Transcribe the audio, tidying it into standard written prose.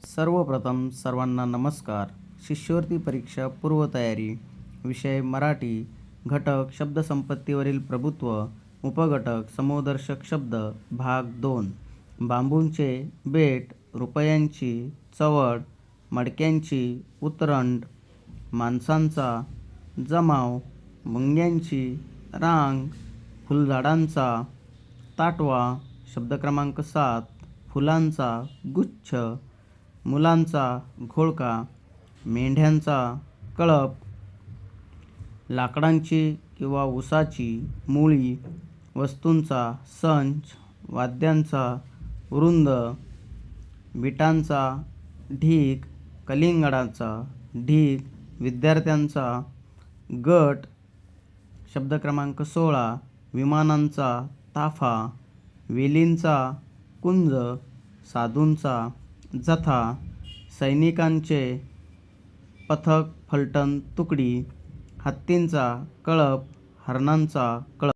सर्वप्रथम सर्वांना नमस्कार. शिष्यवृत्ती परीक्षा पूर्वतयारी, विषय मराठी, घटक शब्दसंपत्तीवरील प्रभुत्व, उपघटक समूहदर्शक शब्द, भाग 2. बांबूंचे बेट, रुपयांची चवड, मडक्यांची उतरंड, माणसांचा जमाव, मुंग्यांची रांग, फुलझाडांचा ताटवा. शब्द क्रमांक 7. फुलांचा गुच्छ, मुलांचा घोळका, मेंढ्यांचा कळप, लाकडांची किंवा उसाची मुळी, वस्तूंचा संच, वाद्यांचा वृंद, विटांचा ढीग, कलिंगडाचा ढीग, विद्यार्थ्यांचा गट. शब्द क्रमांक 16. विमानांचा ताफा, वेलींचा कुंज, साधूंचा जथा, सैनिकांचे पथक फलटण तुकडी, हत्तींचा कळप, हरणांचा कळप.